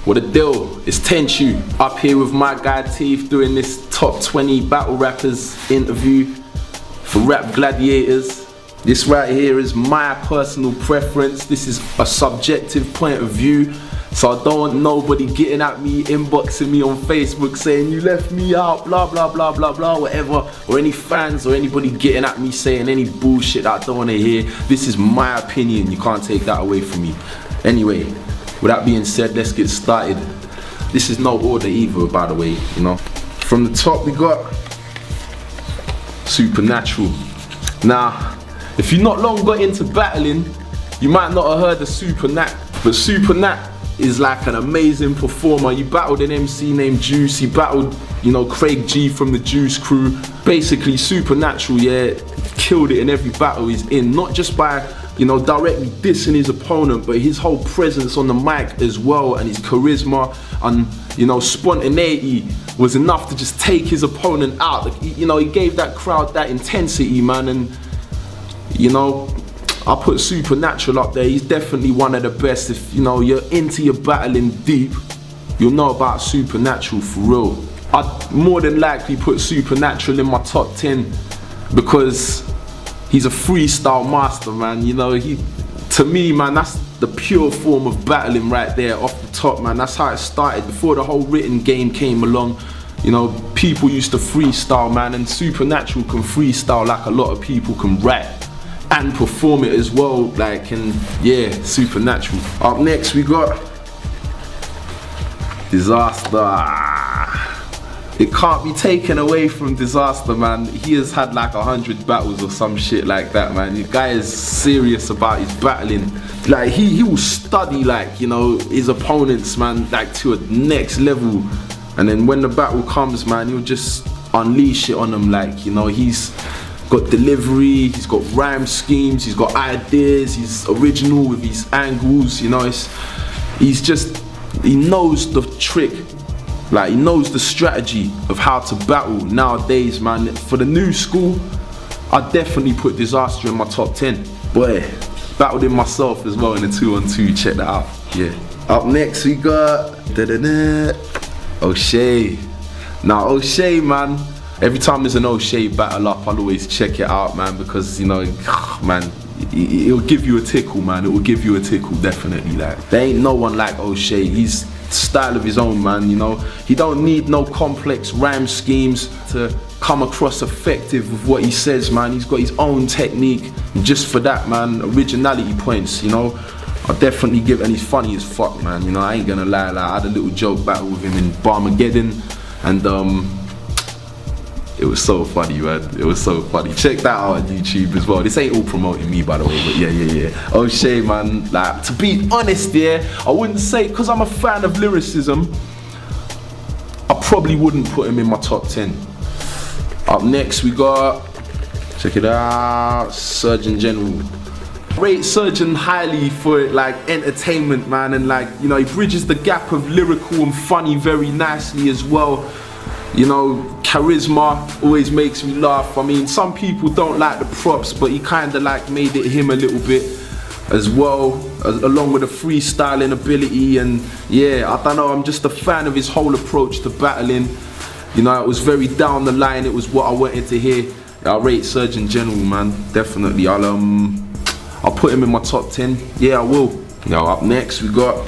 What a deal, it's Tenchoo up here with my guy Teeth doing this top 20 battle rappers interview for Rap Gladiators. This right here is my personal preference. This is a subjective point of view, so I don't want nobody getting at me, inboxing me on Facebook saying you left me out, blah blah blah blah blah, whatever, or any fans or anybody getting at me saying any bullshit that I don't want to hear. This is my opinion, you can't take that away from me. Anyway, with that being said, let's get started. This is no order either, by the way, you know. From the top we got Supernatural. Now, if you've not long got into battling, you might not have heard of Supernat, but Supernat is like an amazing performer. He battled an MC named Juice, he battled, you know, Craig G from the Juice crew. Basically, Supernatural, yeah, killed it in every battle he's in, not just by, you know, directly dissing his opponent, but his whole presence on the mic as well, and his charisma and, you know, spontaneity was enough to just take his opponent out. Like, you know, he gave that crowd that intensity, man, and, you know, I put Supernatural up there. He's definitely one of the best. If, you know, you're into your battling deep, you'll know about Supernatural for real. I'd more than likely put Supernatural in my top 10 because he's a freestyle master, man. You know, to me, man, that's the pure form of battling right there off the top, man. That's how it started. Before the whole written game came along, you know, people used to freestyle, man, and Supernatural can freestyle like a lot of people can rap and perform it as well, like, and yeah, Supernatural. Up next we got Dizaster. It can't be taken away from Dizaster, man. He has had like 100 battles or some shit like that, man. The guy is serious about his battling. Like, he will study, like, you know, his opponents, man, like to a next level. And then when the battle comes, man, he'll just unleash it on them. Like, you know, he's got delivery, he's got rhyme schemes, he's got ideas, he's original with his angles, you know, he knows the trick. Like, he knows the strategy of how to battle nowadays, man. For the new school, I definitely put Dizaster in my top 10. Boy, battled him myself as well in the 2-on-2, check that out, yeah. Up next we got O'Shea. Now O'Shea, man, every time there's an O'Shea battle up, I'll always check it out, man, because, you know, man, it'll give you a tickle, man. It will give you a tickle, definitely. Like, there ain't no one like O'Shea. He's style of his own, man, you know. He don't need no complex rhyme schemes to come across effective with what he says, man. He's got his own technique, and just for that, man, originality points, you know. I definitely give, and he's funny as fuck, man, you know. I ain't gonna lie, like, I had a little joke battle with him in Barmageddon, and it was so funny, man. It was so funny. Check that out on YouTube as well. This ain't all promoting me, by the way, but yeah. O'Shea, man, like, to be honest, yeah, I wouldn't say, because I'm a fan of lyricism, I probably wouldn't put him in my top 10. Up next, we got, check it out, Surgeon General. I rate Surgeon highly for, like, entertainment, man, and, like, you know, he bridges the gap of lyrical and funny very nicely as well. You know, charisma always makes me laugh. I mean, some people don't like the props, but he kind of like made it him a little bit as well, along with the freestyling ability. And yeah, I don't know, I'm just a fan of his whole approach to battling. You know, it was very down the line. It was what I wanted to hear. I rate Surgeon General, man, definitely. I'll put him in my top 10. Yeah, I will. Now, up next we got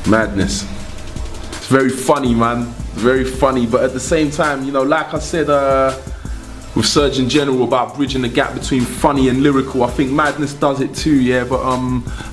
Madness. It's very funny, man, very funny, but at the same time, you know, like I said with Surgeon General about bridging the gap between funny and lyrical, I think Madness does it too, yeah, but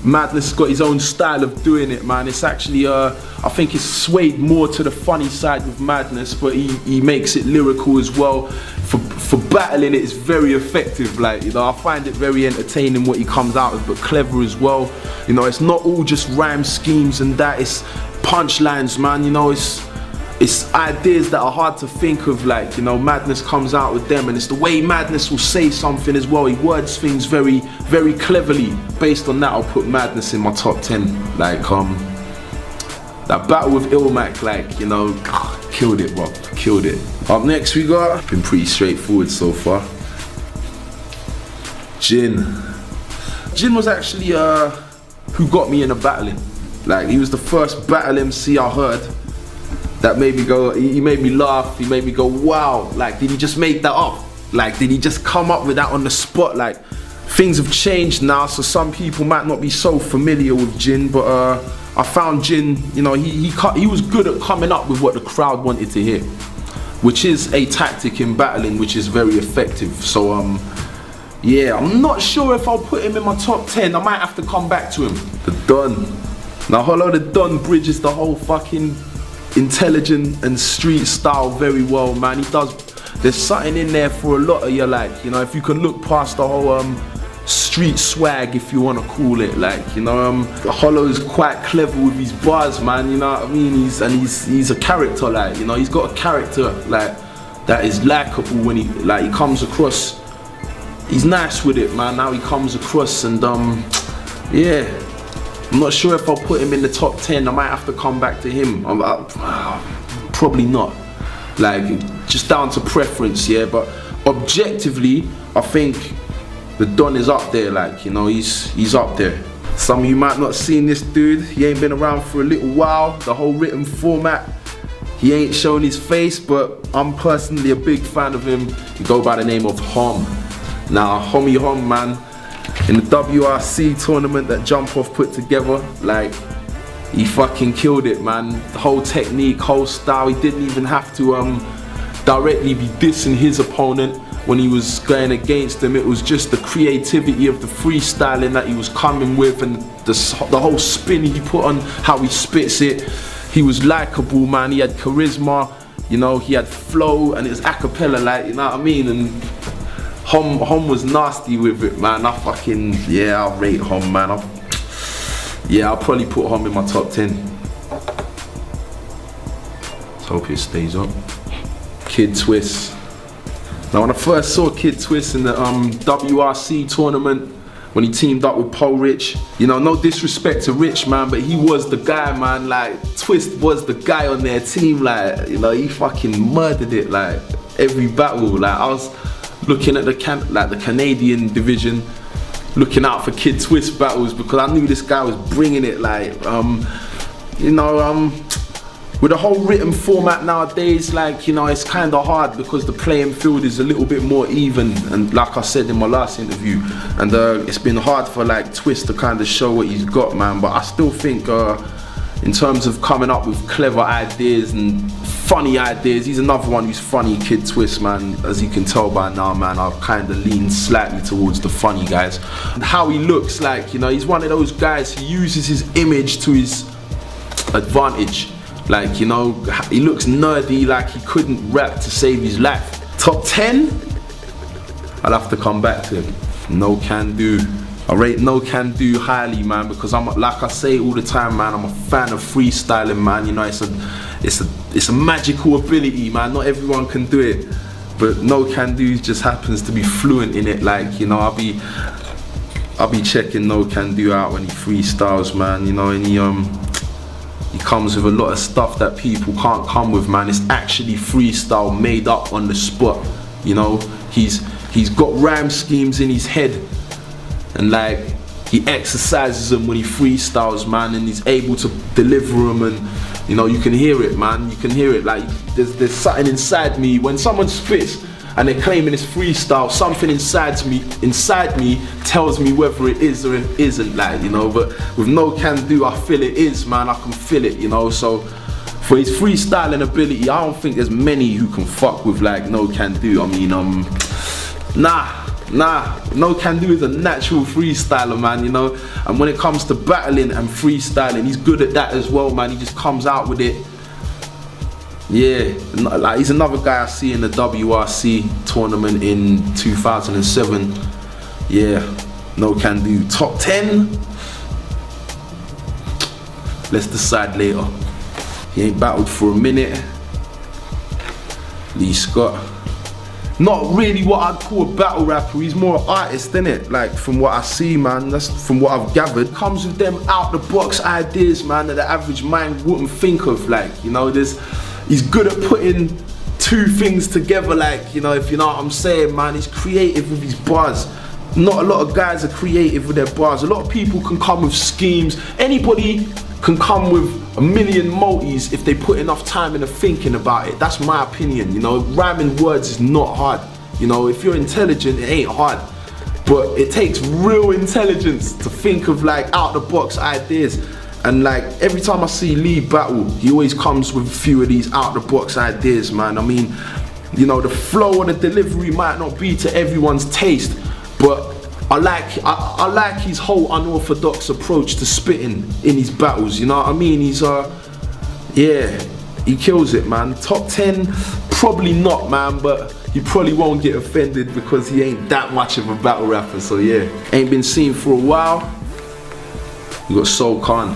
Madness has got his own style of doing it, man. It's actually, I think it's swayed more to the funny side with Madness, but he makes it lyrical as well. For battling, it's very effective, like, you know, I find it very entertaining what he comes out with, but clever as well. You know, it's not all just rhyme schemes and that, it's punchlines, man, you know, it's ideas that are hard to think of, like, you know, Madness comes out with them, and it's the way Madness will say something as well. He words things very, very cleverly. Based on that, I'll put Madness in my top 10. Like, that battle with Ilmac, like, you know, killed it, bro, killed it. Up next we got, been pretty straightforward so far, Jin. Jin was actually who got me into battling. Like, he was the first battle MC I heard that made me go, he made me laugh, he made me go, wow. Like, did he just make that up? Like, did he just come up with that on the spot? Like, things have changed now, so some people might not be so familiar with Jin, but I found Jin, you know, he was good at coming up with what the crowd wanted to hear, which is a tactic in battling which is very effective. So yeah, I'm not sure if I'll put him in my top 10. I might have to come back to him. The Don. Now Hollow the Don bridges the whole fucking intelligent and street style very well, man. He does, there's something in there for a lot of you, like, you know, if you can look past the whole street swag, if you want to call it, like, you know, Hollow is quite clever with his bars, man, you know what I mean? He's a character, like, you know, he's got a character like that is likable when he comes across. He's nice with it, man. Now he comes across, and yeah, I'm not sure if I'll put him in the top 10. I might have to come back to him. Probably not, like, just down to preference, yeah. But objectively, I think the Don is up there, like, you know, he's up there. Some of you might not seen this dude. He ain't been around for a little while. The whole written format, he ain't shown his face, but I'm personally a big fan of him. He go by the name of Hom. Now, Homie Hom, man, in the WRC tournament that Jump Off put together, like, he fucking killed it, man. The whole technique, whole style, he didn't even have to directly be dissing his opponent when he was going against him. It was just the creativity of the freestyling that he was coming with, and the whole spin he put on how he spits it. He was likable, man. He had charisma, you know, he had flow, and it was a cappella, like, you know what I mean? And Hom was nasty with it, man. I fucking, yeah, I rate Hom, man. I'll probably put Hom in my top 10. Let's hope it stays up. Kid Twist. Now, when I first saw Kid Twist in the WRC tournament, when he teamed up with Poe Rich, you know, no disrespect to Rich, man, but he was the guy, man. Like, Twist was the guy on their team, like, you know, he fucking murdered it, like, every battle. Like, I was looking at the Canadian division, looking out for Kid Twist battles, because I knew this guy was bringing it, like, you know, with the whole written format nowadays, like, you know, it's kind of hard because the playing field is a little bit more even, and like I said in my last interview, and it's been hard for, like, Twist to kind of show what he's got, man. But I still think in terms of coming up with clever ideas and funny ideas, he's another one who's funny, Kid Twist, man. As you can tell by now, man, I've kind of leaned slightly towards the funny guys. And how he looks, like, you know, he's one of those guys who uses his image to his advantage. Like, you know, he looks nerdy, like he couldn't rap to save his life. Top 10? I'll have to come back to him. Nocando. I rate Nocando highly, man, because I'm, like I say all the time, man, I'm a fan of freestyling, man. You know, it's a magical ability, man. Not everyone can do it, but Nocando just happens to be fluent in it. Like, you know, I'll be checking Nocando out when he freestyles, man. You know, and he comes with a lot of stuff that people can't come with, man. It's actually freestyle made up on the spot. You know, he's got rhyme schemes in his head, and like, he exercises them when he freestyles, man, and he's able to deliver them, and you know, you can hear it, man. You can hear it. Like, there's something inside me when someone spits and they're claiming it's freestyle. Something inside me tells me whether it is or it isn't, like, you know. But with Nocando, I feel it is, man. I can feel it, you know. So for his freestyling ability, I don't think there's many who can fuck with, like, Nocando. I mean, Nocando is a natural freestyler, man, you know. And when it comes to battling and freestyling, he's good at that as well, man. He just comes out with it. Yeah, like, he's another guy I see in the WRC tournament in 2007. Yeah, Nocando. Top 10? Let's decide later. He ain't battled for a minute. Lee Scott. Not really what I'd call a battle rapper. He's more an artist, innit? Like, from what I see, man, that's from what I've gathered. Comes with them out the box ideas, man, that the average mind wouldn't think of. Like, you know, he's good at putting two things together, like, you know, if you know what I'm saying, man. He's creative with his bars. Not a lot of guys are creative with their bars. A lot of people can come with schemes. Anybody can come with a million multis if they put enough time into thinking about it. That's my opinion, you know. Rhyming words is not hard. You know, if you're intelligent, it ain't hard. But it takes real intelligence to think of like out the box ideas. And like every time I see Lee battle, he always comes with a few of these out the box ideas, man. I mean, you know, the flow and the delivery might not be to everyone's taste, but I like his whole unorthodox approach to spitting in his battles, you know what I mean? He's yeah, he kills it, man. Top 10, probably not, man, but you probably won't get offended because he ain't that much of a battle rapper, so yeah. Ain't been seen for a while. You got Soul Khan.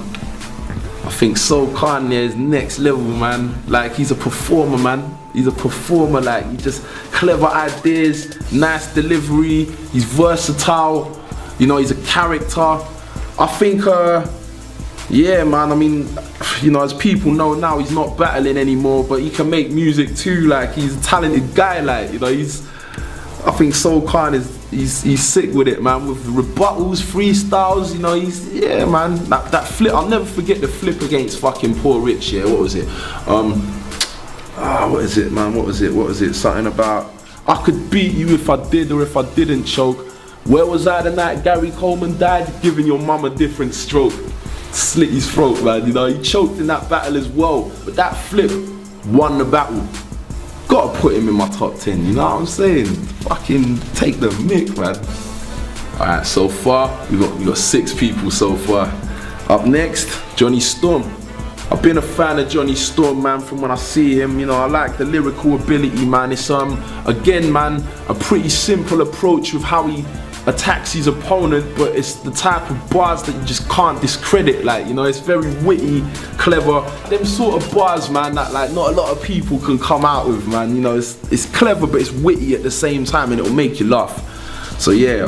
I think Soul Khan there is next level, man. Like, he's a performer, man. He's a performer, like, he just clever ideas, nice delivery, he's versatile, you know, he's a character. I think, yeah, man, I mean, you know, as people know now, he's not battling anymore, but he can make music too, like, he's a talented guy, like, you know, I think Soul Khan he's sick with it, man, with rebuttals, freestyles, you know, yeah, man, that flip, I'll never forget the flip against fucking Poor Rich, yeah, what was it? What is it, man, what was it, something about, I could beat you if I did or if I didn't choke. Where was I the night Gary Coleman died? Giving your mum a different stroke. Slit his throat, man, you know, he choked in that battle as well, but that flip won the battle. Gotta put him in my top 10, you know what I'm saying? Fucking take the mic, man. Alright, so far, we got 6 people so far. Up next, Jonny Storm. I've been a fan of Jonny Storm, man, from when I see him. You know, I like the lyrical ability, man. It's, again, man, a pretty simple approach with how he attacks his opponent, but it's the type of bars that you just can't discredit. Like, you know, it's very witty, clever. Them sort of bars, man, that like not a lot of people can come out with, man. You know, it's clever, but it's witty at the same time, and it'll make you laugh. So yeah,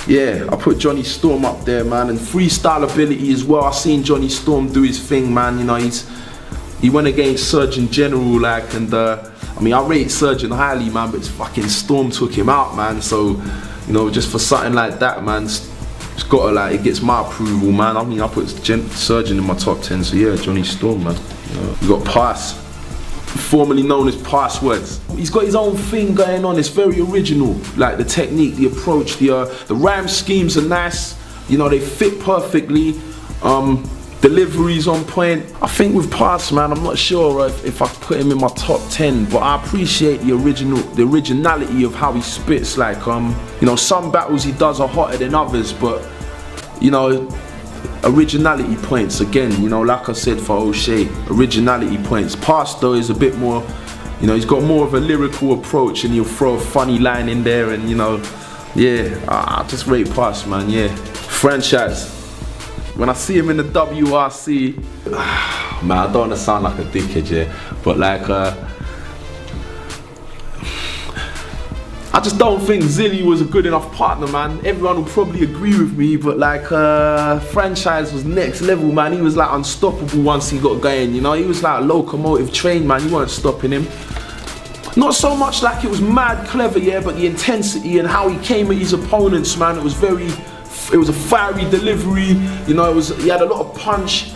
yeah, I put Jonny Storm up there, man, and freestyle ability as well. I seen Jonny Storm do his thing, man. You know, he went against Surgeon General, like, and I mean, I rate Surgeon highly, man, but it's fucking Storm took him out, man. So, you know, just for something like that, man, it's gotta, like, it gets my approval, man. I mean, I put Surgeon in my top 10, so yeah, Jonny Storm, man. We got Pass, formerly known as Passwords. He's got his own thing going on. It's very original, like the technique, the approach, the rhyme schemes are nice. You know, they fit perfectly. Delivery's on point. I think with Pass, man, I'm not sure if I put him in my top 10, but I appreciate the originality of how he spits. Like, you know, some battles he does are hotter than others, but you know, originality points again. You know, like I said for O'Shea, originality points. Pass though is a bit more, you know, he's got more of a lyrical approach, and he'll throw a funny line in there, and you know, yeah, I just rate Pass, man. Yeah, Franchise. When I see him in the WRC, man, I don't want to sound like a dickhead, yeah, but like, I just don't think Zilly was a good enough partner, man. Everyone will probably agree with me, but like, Franchise was next level, man. He was like unstoppable once he got going, you know. He was like a locomotive train, man. You weren't stopping him. Not so much like it was mad clever, yeah, but the intensity and how he came at his opponents, man, it was a fiery delivery, you know, he had a lot of punch.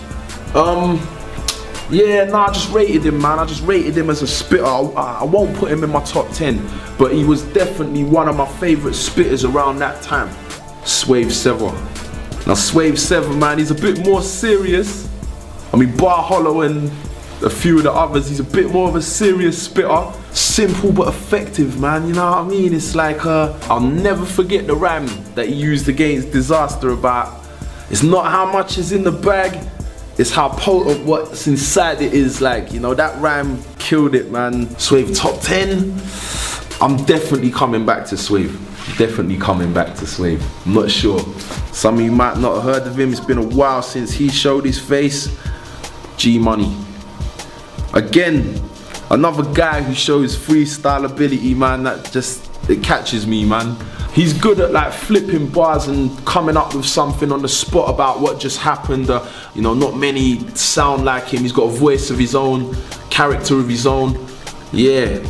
Yeah, nah, I just rated him, man. I just rated him as a spitter. I won't put him in my top 10, but he was definitely one of my favorite spitters around that time. Swave 7. Now Swave 7, man, he's a bit more serious. I mean, Bar Hollow and a few of the others, he's a bit more of a serious spitter. Simple but effective, man, you know what I mean? It's like, I'll never forget the rhyme that he used against Dizaster about, it's not how much is in the bag, it's how potent what's inside it is. Like, you know, that rhyme killed it, man. Swave top 10, I'm definitely coming back to Swave. Definitely coming back to Swave. I'm not sure. Some of you might not have heard of him, it's been a while since he showed his face. G Money. Again, another guy who shows freestyle ability, man, that just, it catches me, man. He's good at like flipping bars and coming up with something on the spot about what just happened. You know, not many sound like him. He's got a voice of his own, character of his own. Yeah,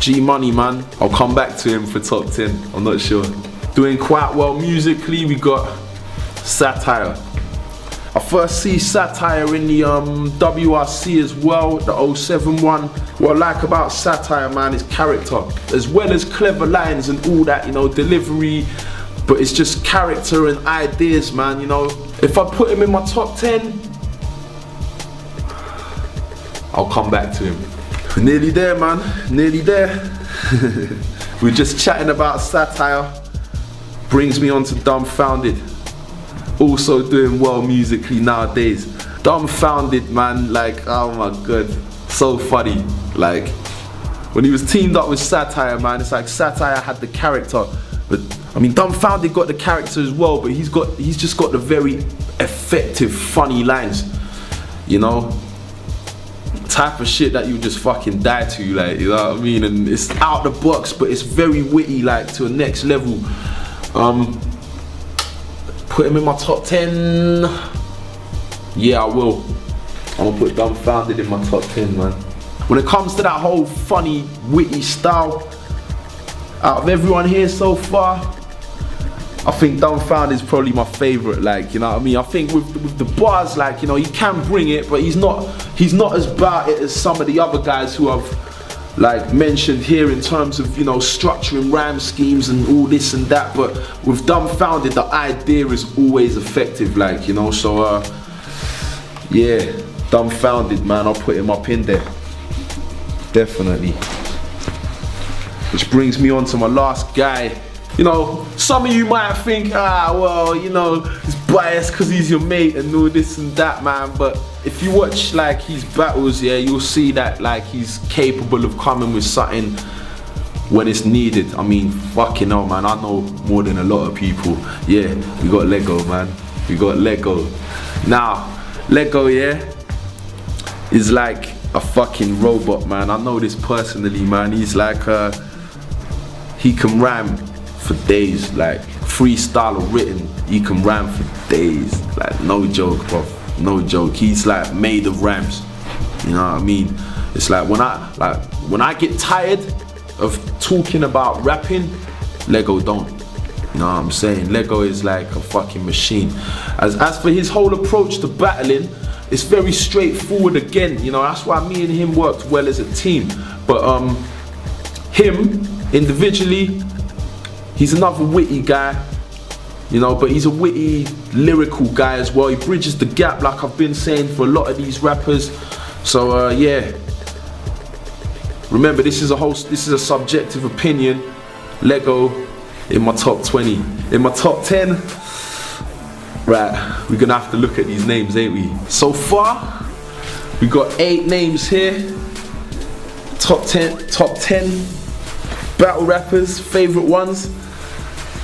G Money, man. I'll come back to him for top 10, I'm not sure. Doing quite well musically, we got Satire. I first see Satire in the WRC as well, the 07 one. What I like about Satire, man, is character, as well as clever lines and all that, you know, delivery, but it's just character and ideas, man, you know. If I put him in my top 10, I'll come back to him. We're nearly there, man, nearly there. We're just chatting about Satire. Brings me on to Dumbfounded. Also doing well musically nowadays. Dumbfounded, man, like, oh my god, so funny. Like, when he was teamed up with Satire, man, it's like Satire had the character, but I mean, Dumbfounded got the character as well, but he's just got the very effective, funny lines, you know? Type of shit that you just fucking die to, like, you know what I mean? And it's out the box, but it's very witty, like, to a next level. Put him in my top 10. Yeah, I will. I'm gonna put Dumbfounded in my top 10, man. When it comes to that whole funny, witty style, out of everyone here so far, I think Dumbfounded is probably my favorite, like, you know what I mean? I think with the bars, like, you know, he can bring it, but he's not as about it as some of the other guys who I've, like, mentioned here in terms of, you know, structuring rhyme schemes and all this and that. But with Dumbfounded, the idea is always effective, like, you know, so yeah, Dumbfounded, man, I'll put him up in there, definitely. Which brings me on to my last guy. You know, some of you might think, well, you know, he's biased because he's your mate and all this and that, man. But if you watch, like, his battles, yeah, you'll see that, like, he's capable of coming with something when it's needed. I mean, fucking hell, man, I know more than a lot of people. Yeah, we got Lego, man. We got Lego. Now, Lego, yeah, is like a fucking robot, man. I know this personally, man. He's like, he can rhyme for days, like freestyle or written, he can rhyme for days, like, no joke, bro, no joke. He's like made of rhymes, you know what I mean? It's like when I get tired of talking about rapping, Lego don't, you know what I'm saying? Lego is like a fucking machine. As for his whole approach to battling, it's very straightforward again, you know, that's why me and him worked well as a team. But him individually, he's another witty guy, you know, but he's a witty, lyrical guy as well. He bridges the gap, like I've been saying, for a lot of these rappers. So yeah, remember, this is a subjective opinion. Lego in my top 20. In my top 10, right, we're gonna have to look at these names, ain't we? So far, we got 8 names here. Top 10 battle rappers, favorite ones.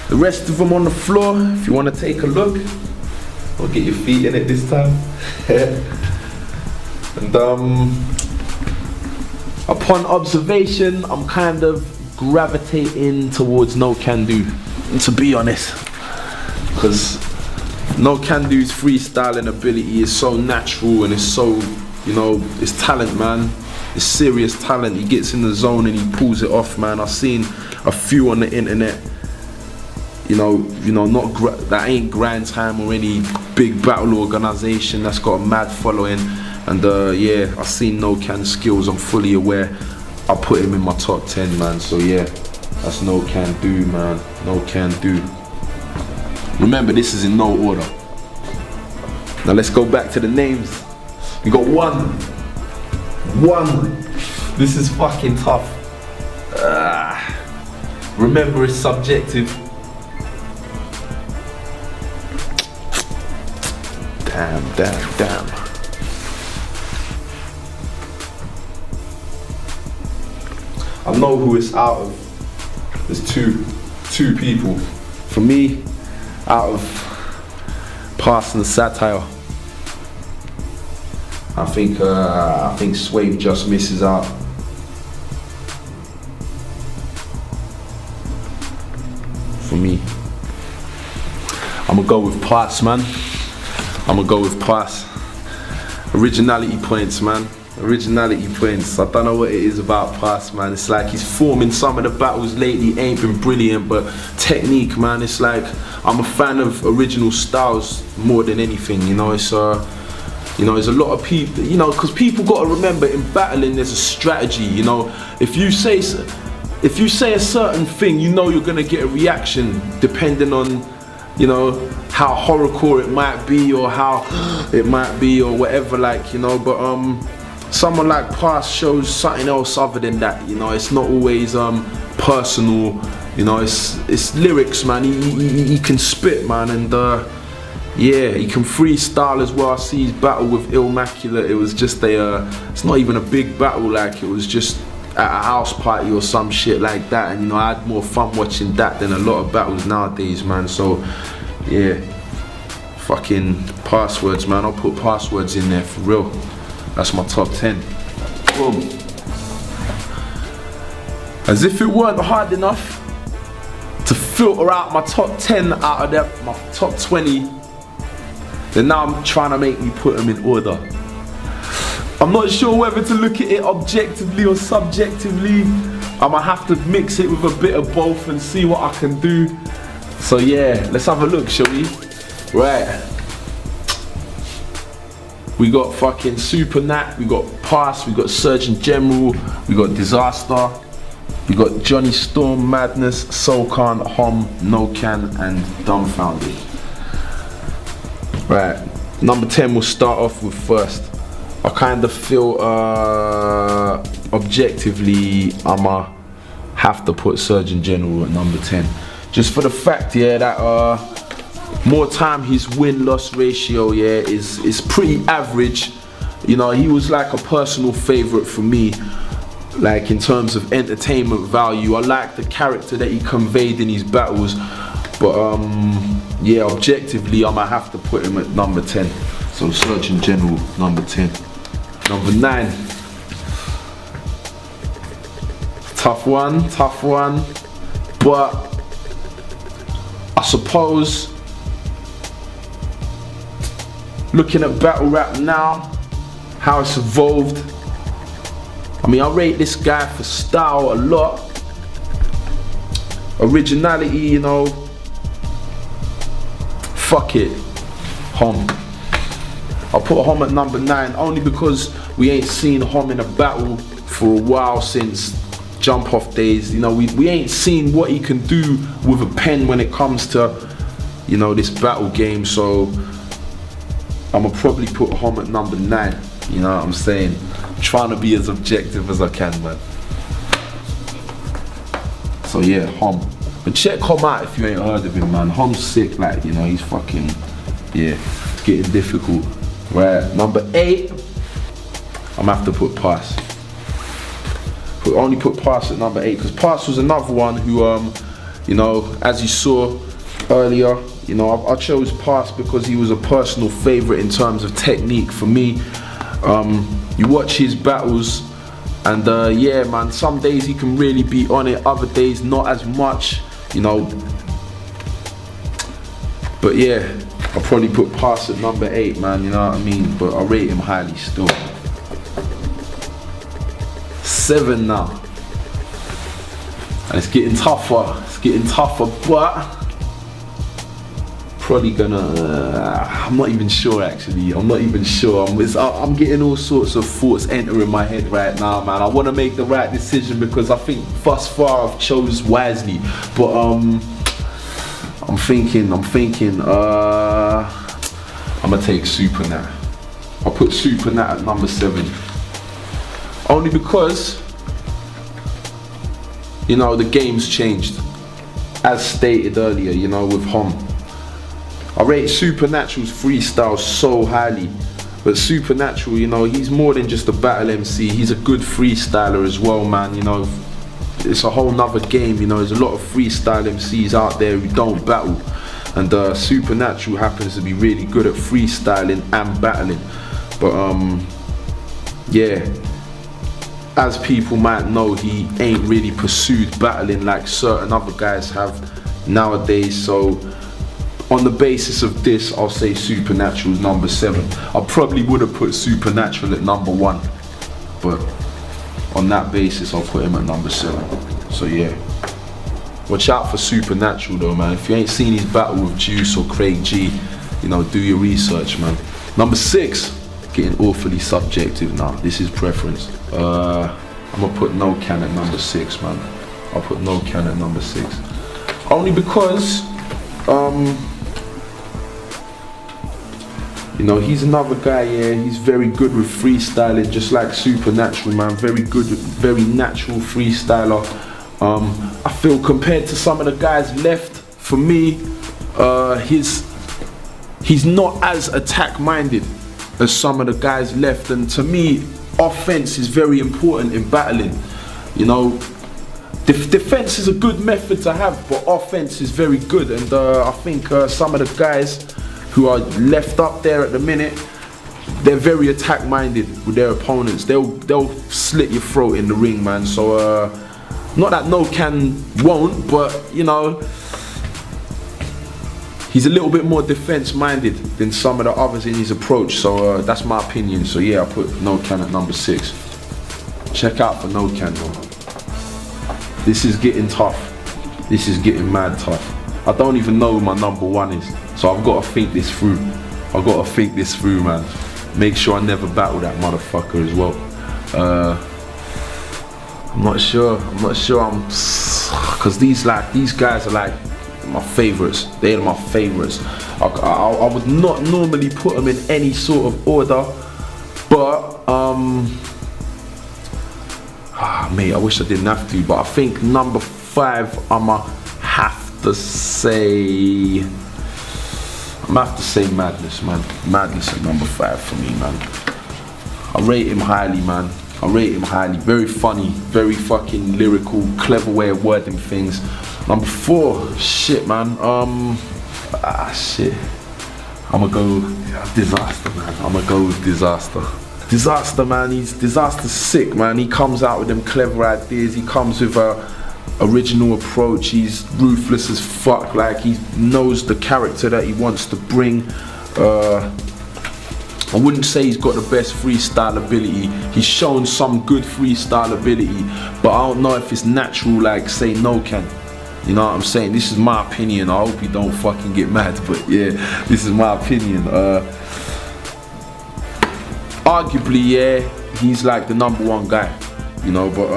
The rest of them on the floor, if you want to take a look. I'll get your feet in it this time. And upon observation, I'm kind of gravitating towards Nocando, to be honest. Because Nocando's freestyling ability is so natural and it's so, you know, it's talent, man. It's serious talent. He gets in the zone and he pulls it off, man. I've seen a few on the internet. You know, that ain't Grind Time or any big battle organization that's got a mad following. And yeah, I've seen Nocando skills. I'm fully aware. I'll put him in my top 10, man. So yeah, that's Nocando, man. Nocando. Remember, this is in no order. Now let's go back to the names. We got one. This is fucking tough. Remember, it's subjective. Damn. I know who it's out of. There's two people. For me, out of Pass and Satire, I think Swave just misses out. For me, I'm gonna go with Pass, man. I'm gonna go with Pass. Originality points, man. Originality points. I don't know what it is about Pass, man. It's like his form in some of the battles lately ain't been brilliant, but technique, man, it's like I'm a fan of original styles more than anything. You know, it's you know, there's a lot of people, you know, because people got to remember in battling there's a strategy. You know, if you say a certain thing, you know you're gonna get a reaction depending on, you know, how horrorcore it might be or how it might be or whatever, like, you know. But someone like Pass shows something else other than that. You know, it's not always personal. You know, it's lyrics, man. He can spit, man, and yeah, he can freestyle as well. I see his battle with Illmaculate. It was just it's not even a big battle, like, it was just at a house party or some shit like that. And you know, I had more fun watching that than a lot of battles nowadays, man. So yeah, fucking Passwords, man. I'll put Passwords in there for real. That's my top 10. Boom. As if it weren't hard enough to filter out my top 10 out of my top 20, then now I'm trying to make me put them in order. I'm not sure whether to look at it objectively or subjectively. I might have to mix it with a bit of both and see what I can do. So yeah, let's have a look, shall we? Right. We got fucking Super Nat, we got Pass, we got Surgeon General, we got Dizaster, we got Jonny Storm, Madness, Soulcan, Hom, Nocan, and Dumbfounded. Right, number 10 we'll start off with first. I kind of feel objectively I'ma have to put Surgeon General at number 10. Just for the fact, yeah, that more time his win-loss ratio, yeah, is pretty average. You know, he was like a personal favorite for me, like in terms of entertainment value. I like the character that he conveyed in his battles, but yeah, objectively I might have to put him at number 10. So Surgeon General, number 10. Number 9. Tough one, but I suppose looking at battle rap now, how it's evolved, I mean, I rate this guy for style a lot, originality, you know. Fuck it, Hom. I'll put Hom at number 9 only because we ain't seen Hom in a battle for a while since Jump Off days. You know, we ain't seen what he can do with a pen when it comes to, you know, this battle game. So I'ma probably put Hom at number 9. You know what I'm saying? I'm trying to be as objective as I can, man. So yeah, Hom. But check Hom out if you ain't heard of him, man. Hom's sick, like, you know, he's fucking, yeah, it's getting difficult. Right, number 8, I'm gonna have to put Pass. Only put Pass at number 8 because Pass was another one who, you know, as you saw earlier, you know, I chose Pass because he was a personal favorite in terms of technique for me. You watch his battles and yeah, man, some days he can really be on it, other days not as much, you know. But yeah, I'll probably put Pass at number 8, man, you know what I mean? But I rate him highly still. 7 now. And it's getting tougher, but probably gonna, I'm not even sure actually, I'm getting all sorts of thoughts entering my head right now, man. I want to make the right decision because I think thus far I've chose wisely, but I'm thinking, I'm gonna take Super Nat. I'll put Super Nat at number 7. Only because, you know, the game's changed. As stated earlier, you know, with Hom. I rate Supernatural's freestyle so highly. But Supernatural, you know, he's more than just a battle MC. He's a good freestyler as well, man, you know. It's a whole nother game, you know. There's a lot of freestyle MCs out there who don't battle. And Supernatural happens to be really good at freestyling and battling. But yeah, as people might know, he ain't really pursued battling like certain other guys have nowadays. So on the basis of this, I'll say Supernatural's number 7. I probably would have put Supernatural at number 1, but on that basis I'll put him at number 7. So yeah, Watch out for Supernatural though, man. If you ain't seen his battle with Juice or Craig G, you know, do your research, man. Number 6, getting awfully subjective now. This is preference. I'm gonna put No Can at number 6, man. I'll put No Can at number 6. Only because, you know, he's another guy, yeah, he's very good with freestyling, just like Supernatural, man. Very good, very natural freestyler. I feel compared to some of the guys left, for me, he's not as attack-minded as some of the guys left, and to me, offense is very important in battling. You know, defense is a good method to have, but offense is very good, and I think some of the guys who are left up there at the minute, they're very attack-minded with their opponents. They'll slit your throat in the ring, man. So not that No Can won't, but you know, he's a little bit more defense-minded than some of the others in his approach. So that's my opinion. So yeah, I put No Can at number 6. Check out for No Can though. This is getting tough. This is getting mad tough. I don't even know who my number 1 is. So I've got to think this through. I've got to think this through, man. Make sure I never battle that motherfucker as well. I'm not sure. Because these guys are like my favorites. They're my favorites. I would not normally put them in any sort of order, but mate, I wish I didn't have to. But I think number 5, I'ma have to say Madness, man. Madness at number 5 for me, man. I rate him highly, man. I rate him highly. Very funny, very fucking lyrical, clever way of wording things. Number 4, shit, man. Shit. I'ma go Dizaster, man. I'ma go with Dizaster. Dizaster, man. Dizaster's sick, man. He comes out with them clever ideas. He comes with a original approach. He's ruthless as fuck. Like, he knows the character that he wants to bring. I wouldn't say he's got the best freestyle ability. He's shown some good freestyle ability, but I don't know if it's natural like, say, No Can. You know what I'm saying? This is my opinion. I hope you don't fucking get mad, but yeah, this is my opinion. Arguably, yeah, he's like the number 1 guy, you know, but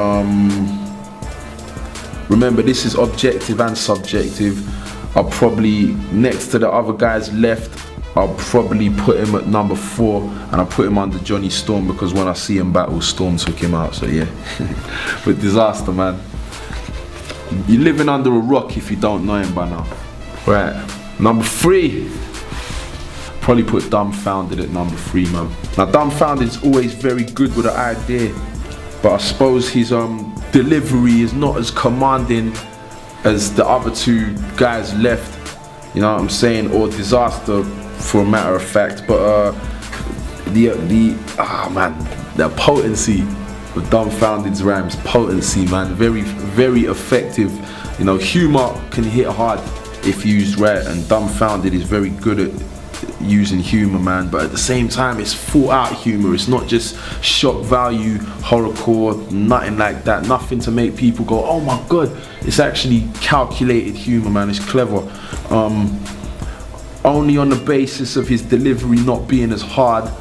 remember, this is objective and subjective. I'll probably, next to the other guys left, I'll probably put him at number 4, and I'll put him under Jonny Storm, because when I see him battle, Storm took him out, so yeah. But Dizaster, man. You're living under a rock if you don't know him by now. Right, number 3. Probably put Dumbfounded at number 3, man. Now, Dumbfounded is always very good with an idea, but I suppose his delivery is not as commanding as the other 2 guys left. You know what I'm saying? Or Dizaster, for a matter of fact. But the potency of Dumbfounded's rhymes, potency, man. Very, very effective. You know, humor can hit hard if used right, and Dumbfounded is very good at using humor, man. But at the same time, it's thought out humor. It's not just shock value, horrorcore, nothing like that. Nothing to make people go, oh my god. It's actually calculated humor, man. It's clever. Only on the basis of his delivery not being as hard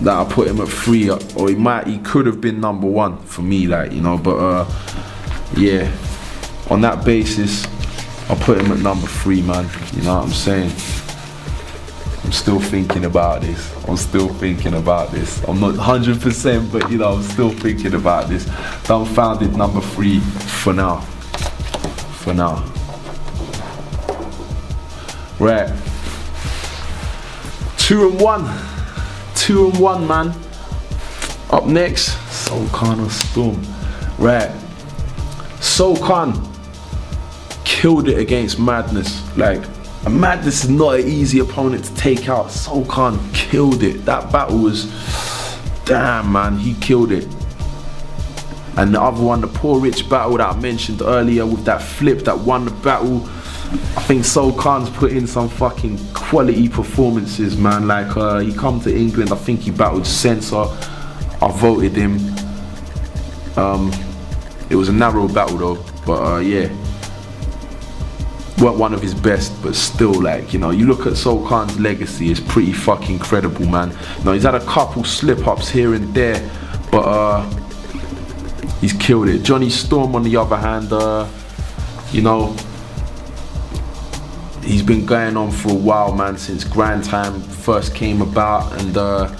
that I put him at 3, or he could have been number 1 for me, like, you know. But yeah, on that basis, I'll put him at number 3, man. You know what I'm saying? I'm still thinking about this. I'm not 100%, but you know, I'm still thinking about this. Dumbfounded number 3 for now. Right. 2 and 1, man. Up next, Nocando or Storm. Right. Nocando killed it against Madness. Like, Madness is not an easy opponent to take out. Nocando killed it. That battle was, damn, man, he killed it. And the other one, the Poor Rich battle that I mentioned earlier with that flip that won the battle, I think Nocando's put in some fucking quality performances, man. Like, he come to England, I think he battled Censor. I voted him. It was a narrow battle though. But yeah, weren't one of his best, but still, like, you know, you look at Soul Khan's legacy, it's pretty fucking credible, man. You know, he's had a couple slip-ups here and there, but he's killed it. Jonny Storm, on the other hand, you know, he's been going on for a while, man, since Grind Time first came about, and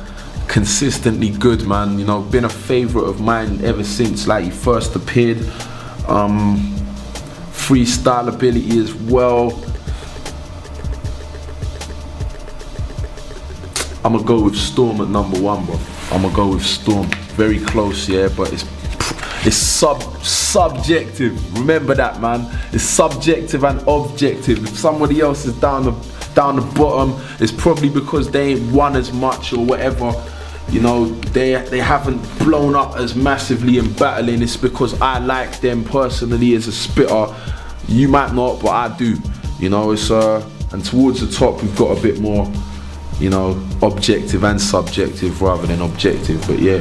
consistently good, man. You know, been a favorite of mine ever since, like, he first appeared. Freestyle ability as well. I'm gonna go with Storm at number 1, bro. I'm gonna go with Storm. Very close, yeah, but it's subjective. Remember that, man. It's subjective and objective. If somebody else is down the bottom, it's probably because they ain't won as much or whatever. You know, they haven't blown up as massively in battling. It's because I like them personally as a spitter. You might not, but I do. You know, it's and towards the top we've got a bit more, you know, objective and subjective rather than objective. But yeah,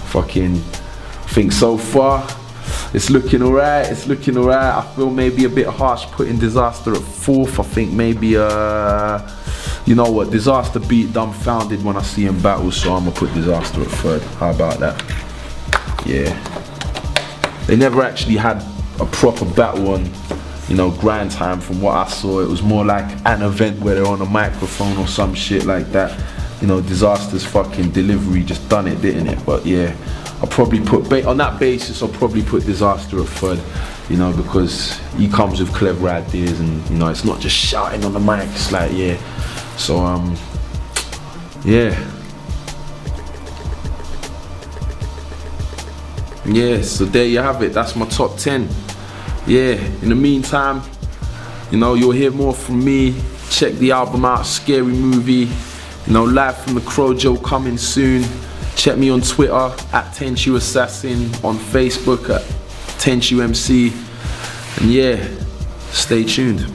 fucking think so far it's looking alright. It's looking alright. I feel maybe a bit harsh putting Dizaster at 4th. I think maybe you know what, Dizaster beat Dumbfounded when I see him battle, so I'm gonna put Dizaster at 3rd. How about that? Yeah. They never actually had a proper battle on, you know, Grind Time. From what I saw, it was more like an event where they're on a microphone or some shit like that. You know, Dizaster's fucking delivery just done it, didn't it? But yeah, I'll probably put, on that basis, I'll probably put Dizaster at 3rd. You know, because he comes with clever ideas, and, you know, it's not just shouting on the mic. It's like, yeah. So yeah, so there you have it. That's my top 10. Yeah, in the meantime, you know, you'll hear more from me. Check the album out, Scary Movie. You know, Live from the Crojo coming soon. Check me on Twitter at Tenchoo Assassin, on Facebook at Tenchoo MC, and yeah, stay tuned.